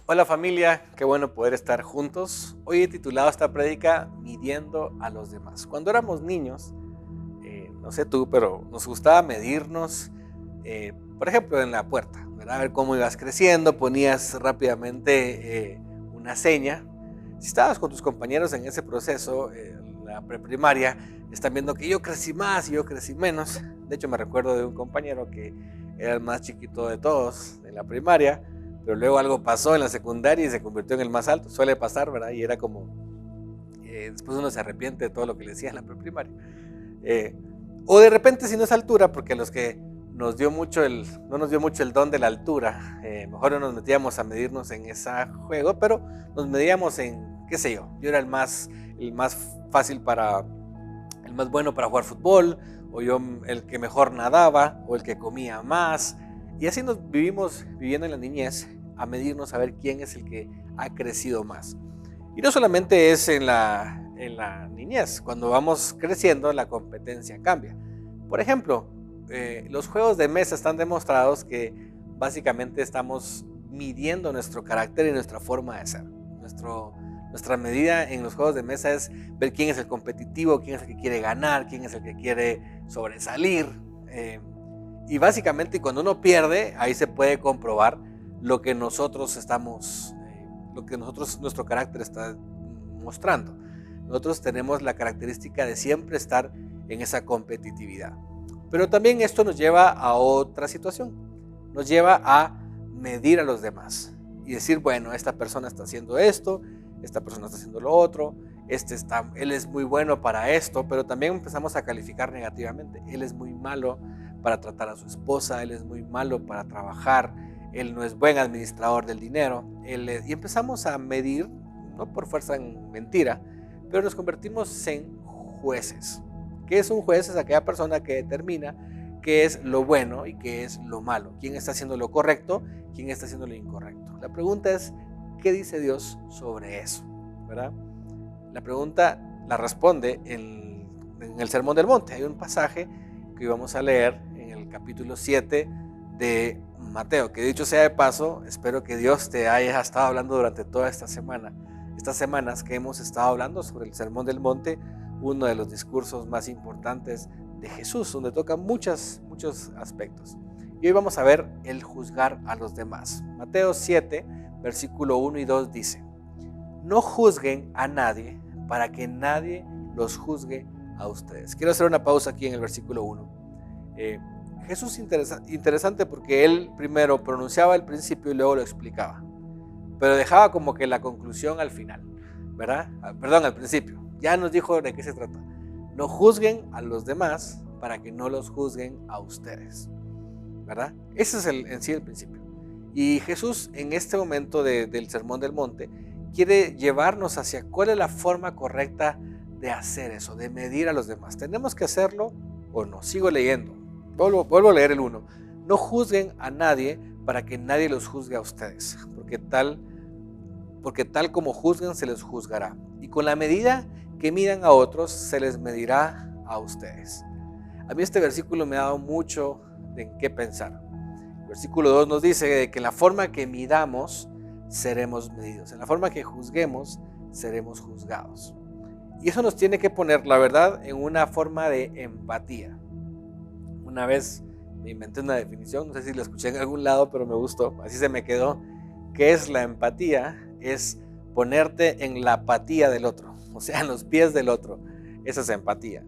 Hola familia, qué bueno poder estar juntos. Hoy he titulado esta prédica Midiendo a los demás. Cuando éramos niños, no sé tú, pero nos gustaba medirnos, por ejemplo, en la puerta, ¿verdad? A ver cómo ibas creciendo, ponías rápidamente una seña. Si estabas con tus compañeros en ese proceso, en la preprimaria, están viendo que yo crecí más y yo crecí menos. De hecho, me recuerdo de un compañero que era el más chiquito de todos en la primaria, pero luego algo pasó en la secundaria y se convirtió en el más alto. Suele pasar, ¿verdad? Y era como, después uno se arrepiente de todo lo que le decía en la preprimaria. Eh, o de repente si no es altura, porque a los que no nos dio mucho el don de la altura, mejor no nos metíamos a medirnos en ese juego, pero nos medíamos en, qué sé yo era el más fácil el más bueno para jugar fútbol, o yo el que mejor nadaba, o el que comía más, y así nos vivimos viviendo en la niñez, a medirnos a ver quién es el que ha crecido más. Y no solamente es en la niñez, cuando vamos creciendo la competencia cambia. Por ejemplo, los juegos de mesa están demostrados que básicamente estamos midiendo nuestro carácter y nuestra forma de ser. Nuestra medida en los juegos de mesa es ver quién es el competitivo, quién es el que quiere ganar, quién es el que quiere sobresalir. Y básicamente cuando uno pierde, ahí se puede comprobar lo que nuestro carácter está mostrando. Nosotros tenemos la característica de siempre estar en esa competitividad. Pero también esto nos lleva a otra situación. Nos lleva a medir a los demás y decir, bueno, esta persona está haciendo esto, esta persona está haciendo lo otro, él es muy bueno para esto, pero también empezamos a calificar negativamente. Él es muy malo para tratar a su esposa, él es muy malo para trabajar, él no es buen administrador del dinero, y empezamos a medir, no por fuerza en mentira, pero nos convertimos en jueces. ¿Qué es un juez? Es aquella persona que determina qué es lo bueno y qué es lo malo, quién está haciendo lo correcto, quién está haciendo lo incorrecto. La pregunta es, ¿qué dice Dios sobre eso? ¿Verdad? La pregunta la responde en el Sermón del Monte. Hay un pasaje que íbamos a leer en el capítulo 7 de Mateo, que dicho sea de paso, espero que Dios te haya estado hablando durante toda esta semana, estas semanas que hemos estado hablando sobre el Sermón del Monte, uno de los discursos más importantes de Jesús, donde toca muchos aspectos. Y hoy vamos a ver el juzgar a los demás. Mateo 7, versículo 1 y 2 dice: no juzguen a nadie para que nadie los juzgue a ustedes. Quiero hacer una pausa aquí en el versículo 1. Jesús interesante porque él primero pronunciaba el principio y luego lo explicaba, pero dejaba como que la conclusión al final, ¿verdad? Perdón, al principio. Ya nos dijo de qué se trata. No juzguen a los demás para que no los juzguen a ustedes, ¿verdad? Ese es en sí el principio. Y Jesús en este momento del Sermón del Monte quiere llevarnos hacia cuál es la forma correcta de hacer eso, de medir a los demás. ¿Tenemos que hacerlo o no? Sigo leyendo. Vuelvo a leer el 1. No juzguen a nadie para que nadie los juzgue a ustedes, porque tal como juzgan se les juzgará. Y con la medida que midan a otros, se les medirá a ustedes. A mí este versículo me ha dado mucho en qué pensar. El versículo 2 nos dice que en la forma que midamos, seremos medidos. En la forma que juzguemos, seremos juzgados. Y eso nos tiene que poner, la verdad, en una forma de empatía. Una vez me inventé una definición, no sé si la escuché en algún lado, pero me gustó, así se me quedó. ¿Qué es la empatía? Es ponerte en la apatía del otro, o sea, en los pies del otro. Esa es empatía.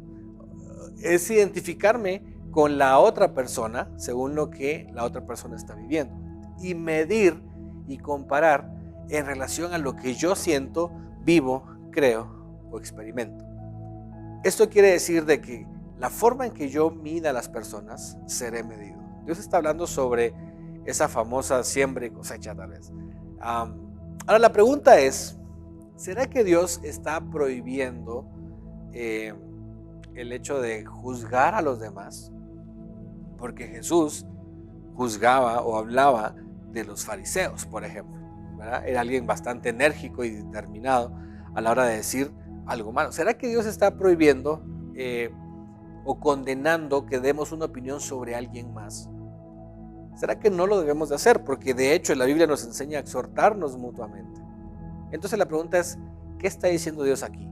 Es identificarme con la otra persona según lo que la otra persona está viviendo y medir y comparar en relación a lo que yo siento, vivo, creo o experimento. Esto quiere decir de que la forma en que yo mida a las personas, seré medido. Dios está hablando sobre esa famosa siembra y cosecha tal vez. Ahora la pregunta es, ¿será que Dios está prohibiendo el hecho de juzgar a los demás? Porque Jesús juzgaba o hablaba de los fariseos, por ejemplo, ¿verdad? Era alguien bastante enérgico y determinado a la hora de decir algo malo. ¿Será que Dios está prohibiendo o condenando que demos una opinión sobre alguien más? ¿Será que no lo debemos de hacer? Porque de hecho la Biblia nos enseña a exhortarnos mutuamente. Entonces la pregunta es, ¿qué está diciendo Dios aquí?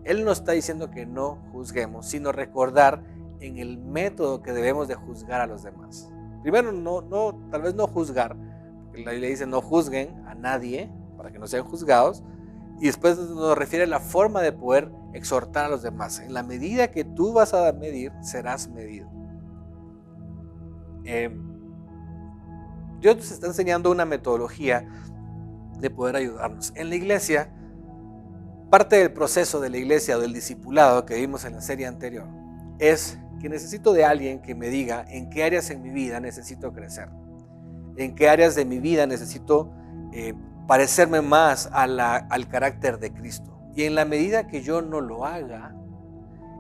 Él no está diciendo que no juzguemos, sino recordar en el método que debemos de juzgar a los demás. Primero, tal vez no juzgar, porque la Biblia dice no juzguen a nadie para que no sean juzgados, y después nos refiere a la forma de poder exhortar a los demás. En la medida que tú vas a medir, serás medido. Dios nos está enseñando una metodología de poder ayudarnos. En la iglesia, parte del proceso de la iglesia o del discipulado que vimos en la serie anterior es que necesito de alguien que me diga en qué áreas en mi vida necesito crecer, en qué áreas de mi vida necesito parecerme más al carácter de Cristo. Y en la medida que yo no lo haga,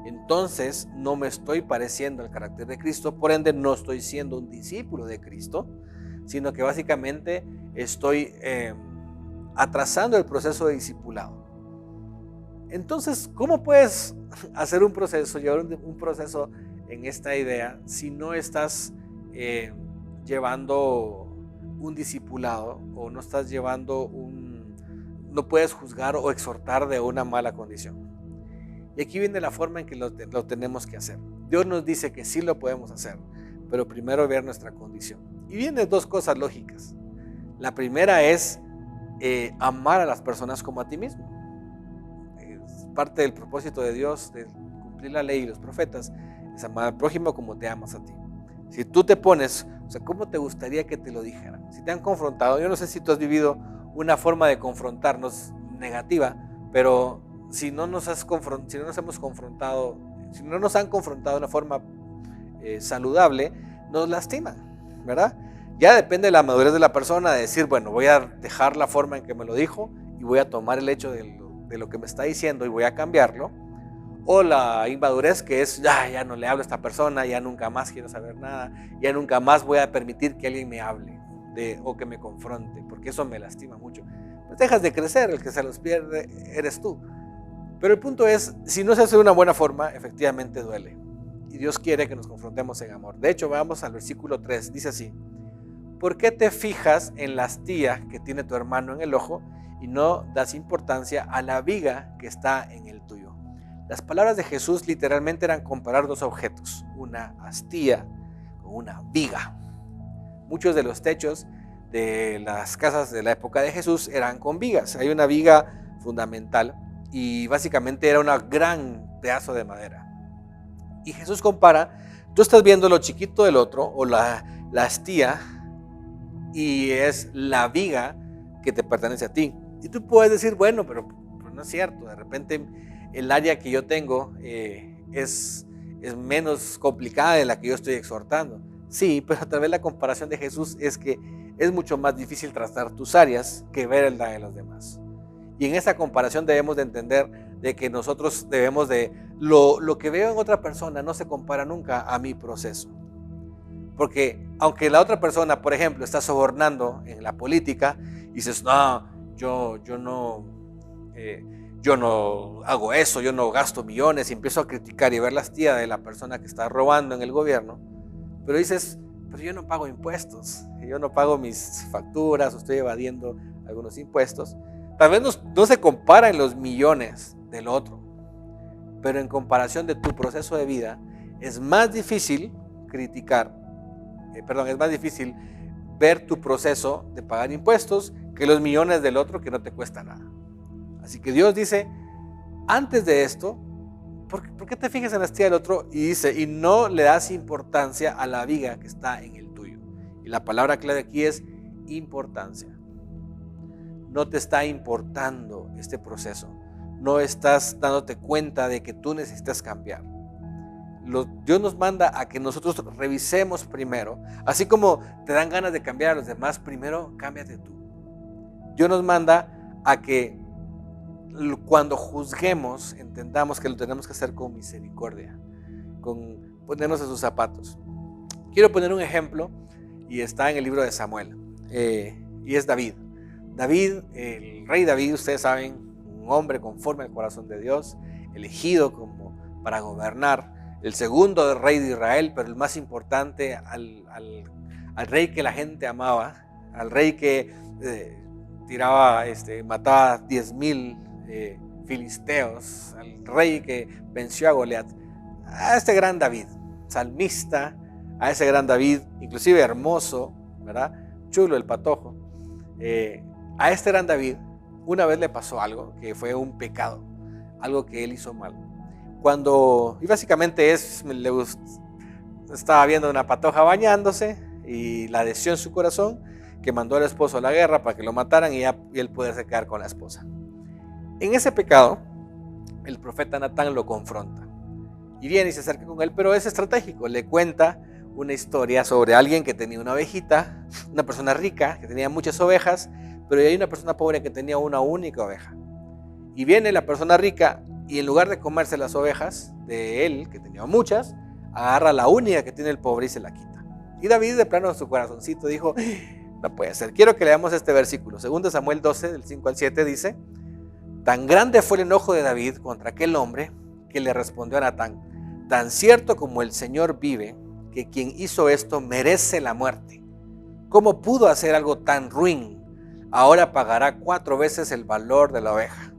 entonces no me estoy pareciendo al carácter de Cristo, por ende no estoy siendo un discípulo de Cristo, sino que básicamente estoy atrasando el proceso de discipulado. Entonces, ¿cómo puedes hacer un proceso, llevar un proceso en esta idea si no estás llevando un discipulado o no estás llevando no puedes juzgar o exhortar de una mala condición? Y aquí viene la forma en que lo tenemos que hacer. Dios nos dice que sí lo podemos hacer, pero primero ver nuestra condición. Y vienen dos cosas lógicas. La primera es amar a las personas como a ti mismo. Es parte del propósito de Dios de cumplir la ley y los profetas, es amar al prójimo como te amas a ti. Si tú te pones, o sea, ¿cómo te gustaría que te lo dijeran? Si te han confrontado, yo no sé si tú has vivido una forma de confrontarnos negativa, pero si no nos han confrontado de una forma saludable, nos lastiman, ¿verdad? Ya depende de la madurez de la persona de decir, bueno, voy a dejar la forma en que me lo dijo y voy a tomar el hecho de lo que me está diciendo y voy a cambiarlo. O la inmadurez, que es, ya no le hablo a esta persona, ya nunca más quiero saber nada, ya nunca más voy a permitir que alguien me hable o que me confronte, porque eso me lastima mucho. Pues dejas de crecer, el que se los pierde eres tú. Pero el punto es, si no se hace de una buena forma, efectivamente duele. Y Dios quiere que nos confrontemos en amor. De hecho, vamos al versículo 3, dice así: ¿por qué te fijas en la astilla que tiene tu hermano en el ojo y no das importancia a la viga que está en el tuyo? Las palabras de Jesús literalmente eran comparar dos objetos, una astilla con una viga. Muchos de los techos de las casas de la época de Jesús eran con vigas. Hay una viga fundamental y básicamente era un gran pedazo de madera. Y Jesús compara, tú estás viendo lo chiquito del otro o la astilla y es la viga que te pertenece a ti. Y tú puedes decir, bueno, pero no es cierto, de repente el área que yo tengo es menos complicada de la que yo estoy exhortando. Sí, pero tal vez la comparación de Jesús es que es mucho más difícil tratar tus áreas que ver el de los demás. Y en esa comparación debemos de entender de que nosotros debemos de, lo que veo en otra persona no se compara nunca a mi proceso. Porque aunque la otra persona, por ejemplo, está sobornando en la política, y dices, no, yo no hago eso, yo no gasto millones, y empiezo a criticar y ver la astilla de la persona que está robando en el gobierno, pero dices, pero yo no pago impuestos, yo no pago mis facturas, o estoy evadiendo algunos impuestos. Tal vez no se comparan los millones del otro, pero en comparación de tu proceso de vida, es más difícil es más difícil ver tu proceso de pagar impuestos que los millones del otro que no te cuesta nada. Así que Dios dice, antes de esto, ¿por qué te fijas en la astilla del otro? Y dice, y no le das importancia a la viga que está en el tuyo. Y la palabra clave aquí es importancia. No te está importando este proceso. No estás dándote cuenta de que tú necesitas cambiar. Dios nos manda a que nosotros revisemos primero. Así como te dan ganas de cambiar a los demás, primero cámbiate tú. Dios nos manda a que cuando juzguemos, entendamos que lo tenemos que hacer con misericordia, con ponernos en sus zapatos. Quiero poner un ejemplo y está en el libro de Samuel, y es David. El rey David, ustedes saben, un hombre conforme al corazón de Dios, elegido como para gobernar, el segundo rey de Israel, pero el más importante al rey que la gente amaba, al rey que tiraba, mataba 10,000 filisteos, al rey que venció a Goliat, a este gran David, salmista, a ese gran David, inclusive hermoso, ¿verdad? Chulo el patojo. A este gran David una vez le pasó algo que fue un pecado, algo que él hizo mal. Y básicamente estaba viendo una patoja bañándose y la deseó en su corazón, que mandó al esposo a la guerra para que lo mataran y él pudiese quedar con la esposa. En ese pecado, el profeta Natán lo confronta y viene y se acerca con él, pero es estratégico. Le cuenta una historia sobre alguien que tenía una ovejita, una persona rica que tenía muchas ovejas, pero hay una persona pobre que tenía una única oveja. Y viene la persona rica y en lugar de comerse las ovejas de él, que tenía muchas, agarra la única que tiene el pobre y se la quita. Y David, de plano en su corazoncito, dijo: no puede ser. Quiero que leamos este versículo. 2 Samuel 12, del 5 al 7 dice: tan grande fue el enojo de David contra aquel hombre que le respondió a Natán: tan cierto como el Señor vive, que quien hizo esto merece la muerte. ¿Cómo pudo hacer algo tan ruin? Ahora pagará 4 veces el valor de la oveja.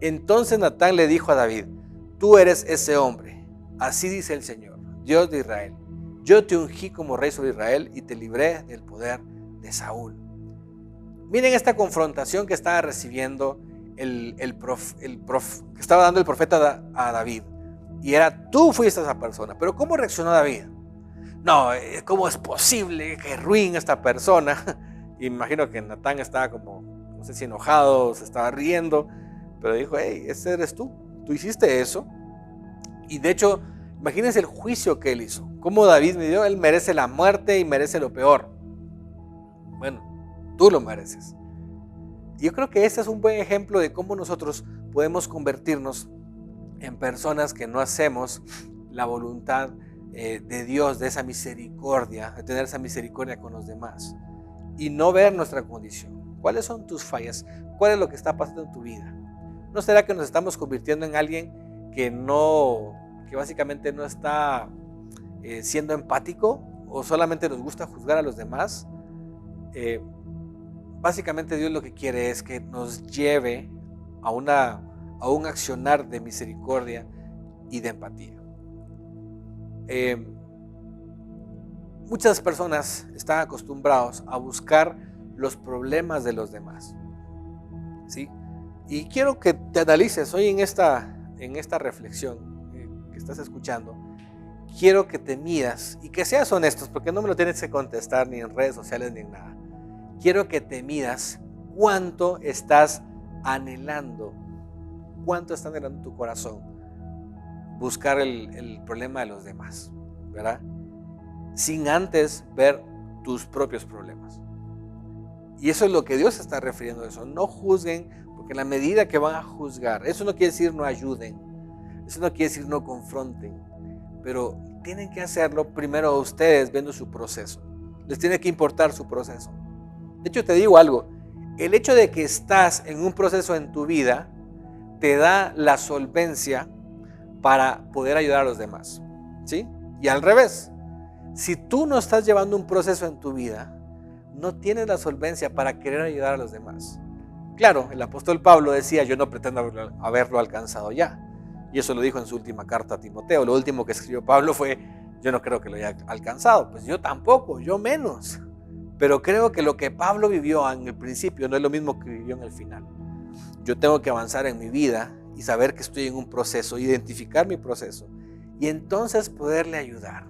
Entonces Natán le dijo a David: tú eres ese hombre. Así dice el Señor, Dios de Israel: yo te ungí como rey sobre Israel y te libré del poder de Saúl. Miren esta confrontación que estaba recibiendo que estaba dando el profeta a David. Y era: tú fuiste esa persona. Pero ¿cómo reaccionó David? No, ¿cómo es posible que ruin esta persona? Y imagino que Natán estaba como, no sé si enojado, se estaba riendo, pero dijo: hey, ese eres tú hiciste eso. Y de hecho, imagínense el juicio que él hizo. Como David me dio: él merece la muerte y merece lo peor. Bueno, tú lo mereces. Y yo creo que ese es un buen ejemplo de cómo nosotros podemos convertirnos en personas que no hacemos la voluntad de Dios, de esa misericordia, de tener esa misericordia con los demás y no ver nuestra condición. ¿Cuáles son tus fallas? ¿Cuál es lo que está pasando en tu vida? ¿No será que nos estamos convirtiendo en alguien que básicamente no está siendo empático, o solamente nos gusta juzgar a los demás? Básicamente Dios lo que quiere es que nos lleve a un accionar de misericordia y de empatía. Muchas personas están acostumbrados a buscar los problemas de los demás, ¿sí? Y quiero que te analices hoy en esta reflexión que estás escuchando. Quiero que te midas y que seas honestos, porque no me lo tienes que contestar ni en redes sociales ni en nada. Quiero que te midas cuánto estás anhelando, cuánto está anhelando tu corazón buscar el problema de los demás, ¿verdad? Sin antes ver tus propios problemas. Y eso es lo que Dios está refiriendo a eso. No juzguen, porque en la medida que van a juzgar, eso no quiere decir no ayuden, eso no quiere decir no confronten, pero tienen que hacerlo primero ustedes viendo su proceso. Les tiene que importar su proceso. De hecho, te digo algo: el hecho de que estás en un proceso en tu vida te da la solvencia para poder ayudar a los demás, ¿sí? Y al revés, si tú no estás llevando un proceso en tu vida, no tienes la solvencia para querer ayudar a los demás. Claro, el apóstol Pablo decía: yo no pretendo haberlo alcanzado ya. Y eso lo dijo en su última carta a Timoteo. Lo último que escribió Pablo fue: yo no creo que lo haya alcanzado. Pues yo tampoco, yo menos. Pero creo que lo que Pablo vivió en el principio no es lo mismo que vivió en el final. Yo tengo que avanzar en mi vida y saber que estoy en un proceso, identificar mi proceso y entonces poderle ayudar.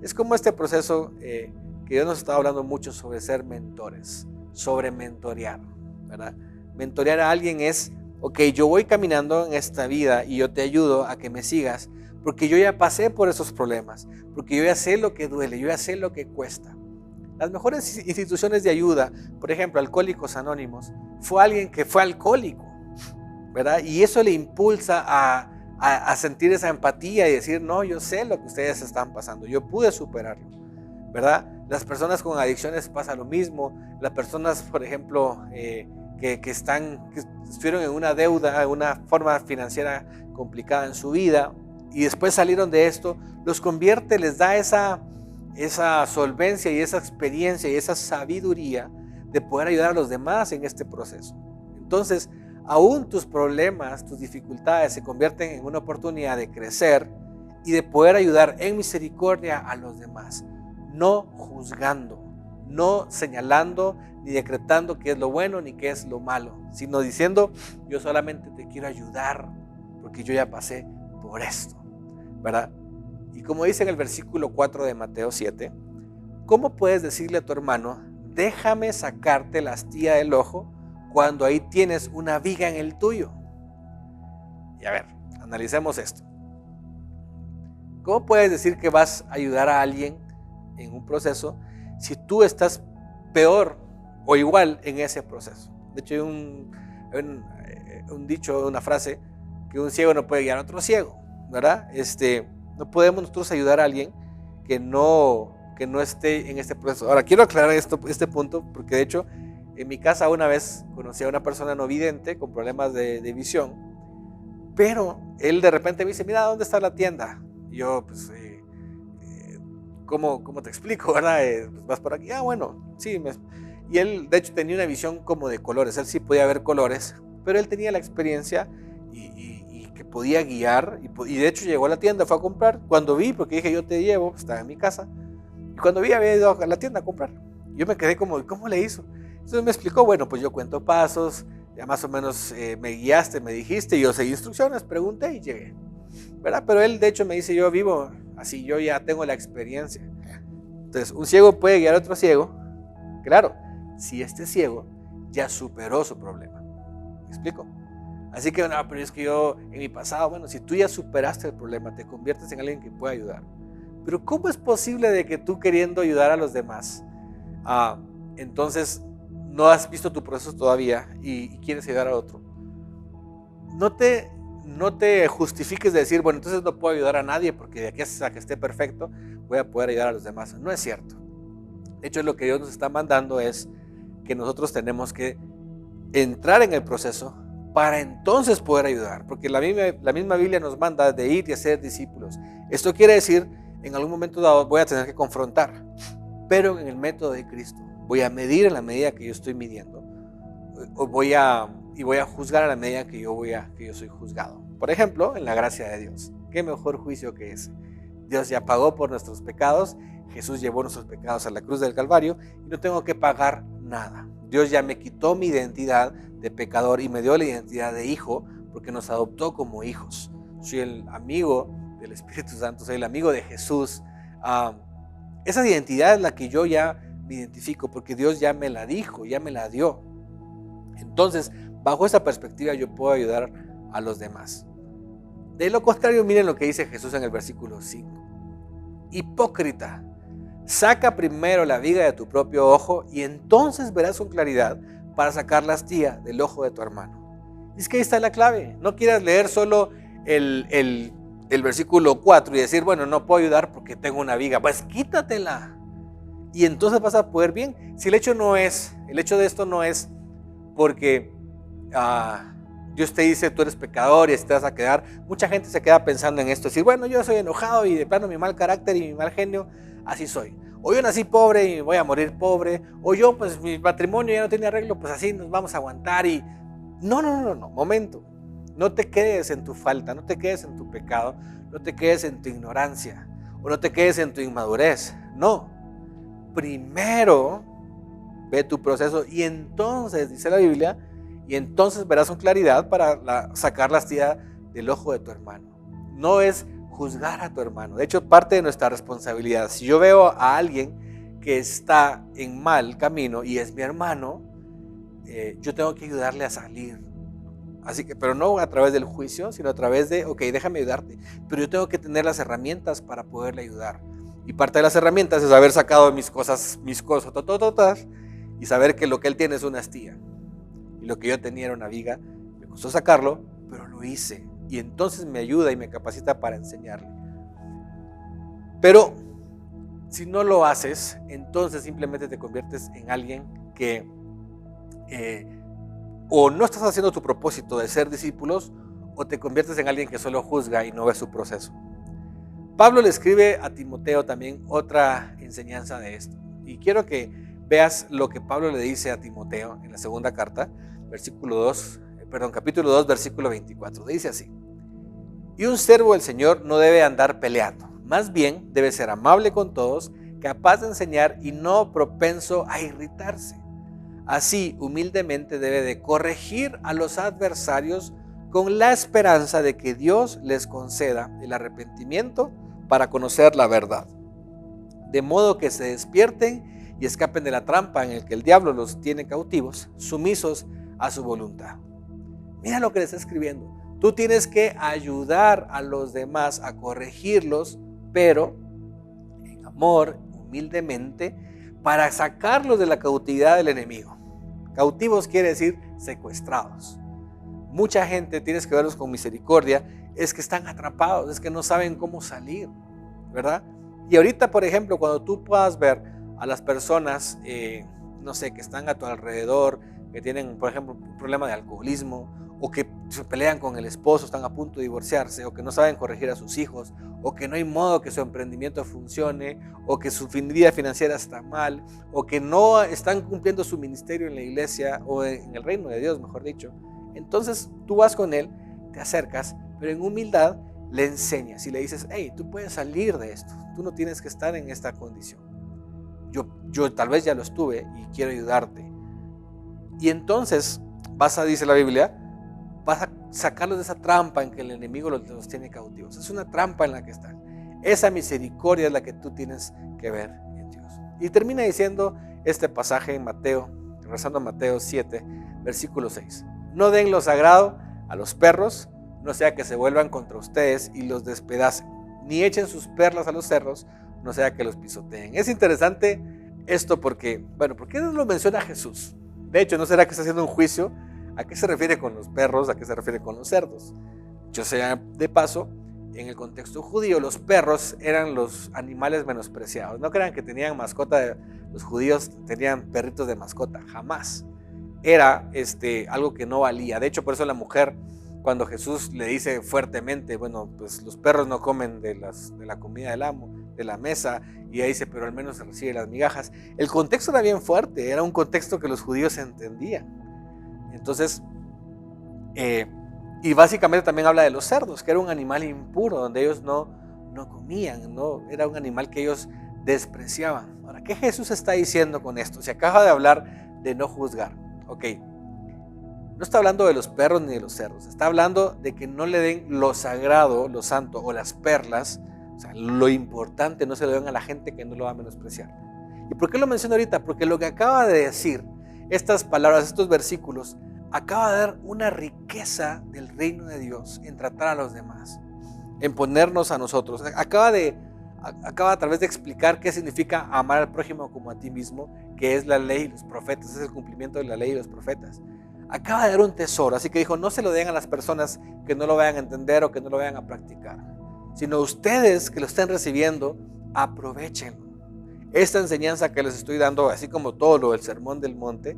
Es como este proceso que Dios nos está hablando mucho sobre ser mentores, sobre mentorear, ¿verdad? Mentorear a alguien es: ok, yo voy caminando en esta vida y yo te ayudo a que me sigas porque yo ya pasé por esos problemas, porque yo ya sé lo que duele, yo ya sé lo que cuesta. Las mejores instituciones de ayuda, por ejemplo, Alcohólicos Anónimos, fue alguien que fue alcohólico, ¿verdad? Y eso le impulsa a sentir esa empatía y decir: no, yo sé lo que ustedes están pasando, yo pude superarlo, ¿verdad? Las personas con adicciones pasa lo mismo. Las personas, por ejemplo, que estuvieron en una deuda, en una forma financiera complicada en su vida y después salieron de esto, los convierte, les da esa esa solvencia y esa experiencia y esa sabiduría de poder ayudar a los demás en este proceso. Entonces, aún tus problemas, tus dificultades se convierten en una oportunidad de crecer y de poder ayudar en misericordia a los demás, no juzgando, no señalando ni decretando qué es lo bueno ni qué es lo malo, sino diciendo: yo solamente te quiero ayudar porque yo ya pasé por esto, ¿verdad? Y como dice en el versículo 4 de Mateo 7, ¿cómo puedes decirle a tu hermano: déjame sacarte la astilla del ojo, cuando ahí tienes una viga en el tuyo? Y a ver, analicemos esto. ¿Cómo puedes decir que vas a ayudar a alguien en un proceso si tú estás peor o igual en ese proceso? De hecho, hay un dicho, una frase, que un ciego no puede guiar a otro ciego, ¿verdad? No podemos nosotros ayudar a alguien que no esté en este proceso. Ahora, quiero aclarar este punto, porque de hecho, en mi casa una vez conocí a una persona no vidente con problemas de visión, pero él de repente me dice: mira, ¿dónde está la tienda? Y yo, pues, ¿cómo te explico, verdad? Pues vas por aquí. Ah, bueno, sí. Y él, de hecho, tenía una visión como de colores. Él sí podía ver colores, pero él tenía la experiencia y que podía guiar. Y de hecho llegó a la tienda, fue a comprar. Cuando vi, porque dije: yo te llevo, pues, estaba en mi casa. Y cuando vi, había ido a la tienda a comprar. Yo me quedé como: ¿cómo le hizo? Entonces me explicó: bueno, pues yo cuento pasos, ya más o menos me guiaste, me dijiste, yo seguí instrucciones, pregunté y llegué, ¿verdad? Pero él, de hecho, me dice: yo vivo así, yo ya tengo la experiencia. Entonces, un ciego puede guiar a otro ciego, claro, si este ciego ya superó su problema. ¿Me explico? Así que, no, pero es que yo en mi pasado, bueno, si tú ya superaste el problema, te conviertes en alguien que puede ayudar. Pero ¿cómo es posible de que tú, queriendo ayudar a los demás, entonces no has visto tu proceso todavía y quieres ayudar a otro? No te justifiques de decir: bueno, entonces no puedo ayudar a nadie porque de aquí hasta que esté perfecto voy a poder ayudar a los demás. No es cierto. De hecho, lo que Dios nos está mandando es que nosotros tenemos que entrar en el proceso para entonces poder ayudar, porque la misma Biblia nos manda de ir y hacer discípulos. Esto quiere decir, en algún momento dado voy a tener que confrontar, pero en el método de Cristo. Voy a medir en la medida que yo estoy midiendo, voy a juzgar a la medida que yo soy juzgado. Por ejemplo, en la gracia de Dios. ¿Qué mejor juicio que ese? Dios ya pagó por nuestros pecados, Jesús llevó nuestros pecados a la cruz del Calvario y no tengo que pagar nada. Dios ya me quitó mi identidad de pecador y me dio la identidad de hijo, porque nos adoptó como hijos. Soy el amigo del Espíritu Santo, soy el amigo de Jesús. Esa identidad es la que yo ya me identifico, porque Dios ya me la dijo, ya me la dio. Entonces, bajo esa perspectiva yo puedo ayudar a los demás. De lo contrario, miren lo que dice Jesús en el versículo 5. Hipócrita, saca primero la viga de tu propio ojo y entonces verás con claridad para sacar la astilla del ojo de tu hermano. Es que ahí está la clave. No quieras leer solo el versículo 4 y decir: bueno, no puedo ayudar porque tengo una viga. Pues quítatela y entonces vas a poder bien. Si el hecho de esto no es porque Dios te dice: tú eres pecador y te vas a quedar. Mucha gente se queda pensando en esto, decir: bueno, yo soy enojado y de plano mi mal carácter y mi mal genio, así soy. O yo nací pobre y voy a morir pobre. O yo, pues mi matrimonio ya no tiene arreglo, pues así nos vamos a aguantar. Y no, momento. No te quedes en tu falta, no te quedes en tu pecado, no te quedes en tu ignorancia o no te quedes en tu inmadurez. No. Primero ve tu proceso y entonces, dice la Biblia, y entonces verás con claridad para sacar la astilla del ojo de tu hermano. No es juzgar a tu hermano. De hecho, parte de nuestra responsabilidad, si yo veo a alguien que está en mal camino y es mi hermano, yo tengo que ayudarle a salir. Así que, pero no a través del juicio, sino a través de: ok, déjame ayudarte, pero yo tengo que tener las herramientas para poderle ayudar. Y parte de las herramientas es haber sacado mis cosas, y saber que lo que él tiene es una astilla. Y lo que yo tenía era una viga. Me costó sacarlo, pero lo hice. Y entonces me ayuda y me capacita para enseñarle. Pero si no lo haces, entonces simplemente te conviertes en alguien que o no estás haciendo tu propósito de ser discípulos, o te conviertes en alguien que solo juzga y no ve su proceso. Pablo le escribe a Timoteo también otra enseñanza de esto. Y quiero que veas lo que Pablo le dice a Timoteo en la segunda carta, capítulo 2, versículo 24. Dice así: y un siervo del Señor no debe andar peleando, más bien debe ser amable con todos, capaz de enseñar y no propenso a irritarse. Así, humildemente debe de corregir a los adversarios con la esperanza de que Dios les conceda el arrepentimiento para conocer la verdad, de modo que se despierten y escapen de la trampa en la que el diablo los tiene cautivos, sumisos a su voluntad. Mira lo que le está escribiendo. Tú tienes que ayudar a los demás a corregirlos, pero en amor, humildemente, para sacarlos de la cautividad del enemigo. Cautivos quiere decir secuestrados. Mucha gente, tienes que verlos con misericordia, es que están atrapados, es que no saben cómo salir, ¿verdad? Y ahorita, por ejemplo, cuando tú puedas ver a las personas, que están a tu alrededor, que tienen, por ejemplo, un problema de alcoholismo, o que se pelean con el esposo, están a punto de divorciarse, o que no saben corregir a sus hijos, o que no hay modo que su emprendimiento funcione, o que su vida financiera está mal, o que no están cumpliendo su ministerio en la iglesia, o en el reino de Dios, mejor dicho. Entonces tú vas con él, te acercas, pero en humildad le enseñas y le dices: hey, tú puedes salir de esto, tú no tienes que estar en esta condición. Yo tal vez ya lo estuve y quiero ayudarte. Y entonces dice la Biblia, vas a sacarlos de esa trampa en que el enemigo los tiene cautivos. Es una trampa en la que están. Esa misericordia es la que tú tienes que ver en Dios. Y termina diciendo este pasaje en Mateo, regresando a Mateo 7, versículo 6. No den lo sagrado a los perros, no sea que se vuelvan contra ustedes y los despedacen, ni echen sus perlas a los cerdos, no sea que los pisoteen. Es interesante esto porque, ¿por qué no lo menciona Jesús? De hecho, ¿no será que está haciendo un juicio? ¿A qué se refiere con los perros? ¿A qué se refiere con los cerdos? Yo sé, de paso, en el contexto judío, los perros eran los animales menospreciados. No crean que tenían mascota, los judíos tenían perritos de mascota, jamás. Era algo que no valía. De hecho, por eso la mujer, cuando Jesús le dice fuertemente, pues los perros no comen de la comida del amo, de la mesa, y ella dice, pero al menos se recibe las migajas. El contexto era bien fuerte, era un contexto que los judíos entendían. Entonces, y básicamente también habla de los cerdos, que era un animal impuro, donde ellos no comían, ¿no? Era un animal que ellos despreciaban. Ahora, ¿qué Jesús está diciendo con esto? Se acaba de hablar de no juzgar. Ok, no está hablando de los perros ni de los cerdos, está hablando de que no le den lo sagrado, lo santo o las perlas, o sea, lo importante no se lo den a la gente que no lo va a menospreciar. ¿Y por qué lo menciono ahorita? Porque lo que acaba de decir, estas palabras, estos versículos, acaba de dar una riqueza del reino de Dios en tratar a los demás, en ponernos a nosotros. Acaba a través de explicar qué significa amar al prójimo como a ti mismo, que es la ley y los profetas, es el cumplimiento de la ley y los profetas. Acaba de dar un tesoro, así que dijo, no se lo den a las personas que no lo vayan a entender o que no lo vayan a practicar, sino ustedes que lo estén recibiendo, aprovechenlo. Esta enseñanza que les estoy dando, así como todo lo del Sermón del Monte,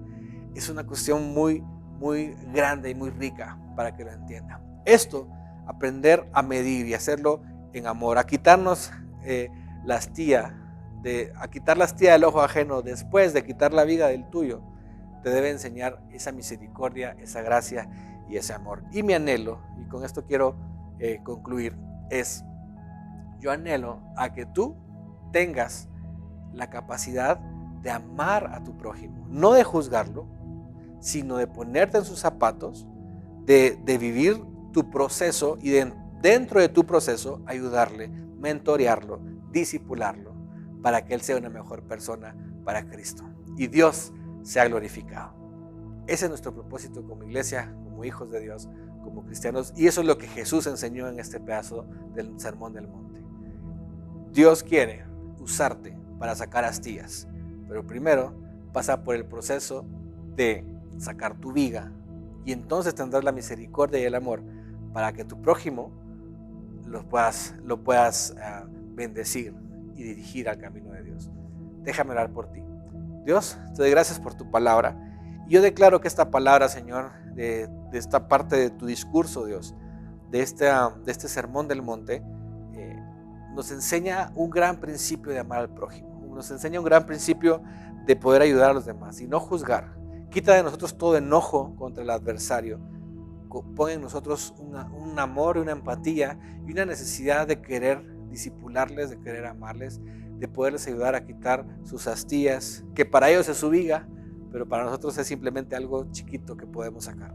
es una cuestión muy, muy grande y muy rica para que lo entiendan. Esto, aprender a medir y hacerlo en amor, a quitarnos la astilla del ojo ajeno después de quitar la viga del tuyo, te debe enseñar esa misericordia, esa gracia y ese amor. Y mi anhelo, y con esto quiero concluir, yo anhelo a que tú tengas la capacidad de amar a tu prójimo, no de juzgarlo, sino de ponerte en sus zapatos, de vivir tu proceso y dentro de tu proceso ayudarle, mentorearlo, discipularlo, para que él sea una mejor persona para Cristo y Dios sea glorificado. Ese es nuestro propósito como iglesia, como hijos de Dios, como cristianos, y eso es lo que Jesús enseñó en este pedazo del Sermón del Monte. Dios quiere usarte para sacar astillas, pero primero pasa por el proceso de sacar tu viga, y entonces tendrás la misericordia y el amor para que tu prójimo lo puedas bendecir y dirigir al camino de Dios. Déjame orar por ti. Dios, te doy gracias por tu palabra. Y yo declaro que esta palabra, Señor, de esta parte de tu discurso, Dios, de este Sermón del Monte, nos enseña un gran principio de amar al prójimo, nos enseña un gran principio de poder ayudar a los demás y no juzgar. Quita de nosotros todo enojo contra el adversario, pone en nosotros un amor, una empatía y una necesidad de querer disipularles, de querer amarles, de poderles ayudar a quitar sus hastías, que para ellos es su viga, pero para nosotros es simplemente algo chiquito que podemos sacar.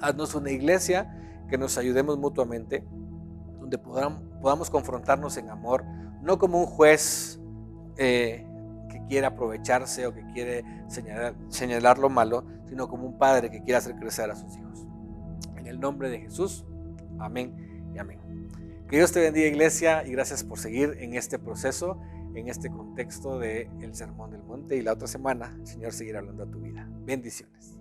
Haznos una iglesia que nos ayudemos mutuamente, donde podamos confrontarnos en amor, no como un juez que quiere aprovecharse o que quiere señalar lo malo, sino como un padre que quiere hacer crecer a sus hijos. En el nombre de Jesús, amén y amén. Que Dios te bendiga, iglesia, y gracias por seguir en este proceso, en este contexto del Sermón del Monte, y la otra semana el Señor seguirá hablando a tu vida. Bendiciones.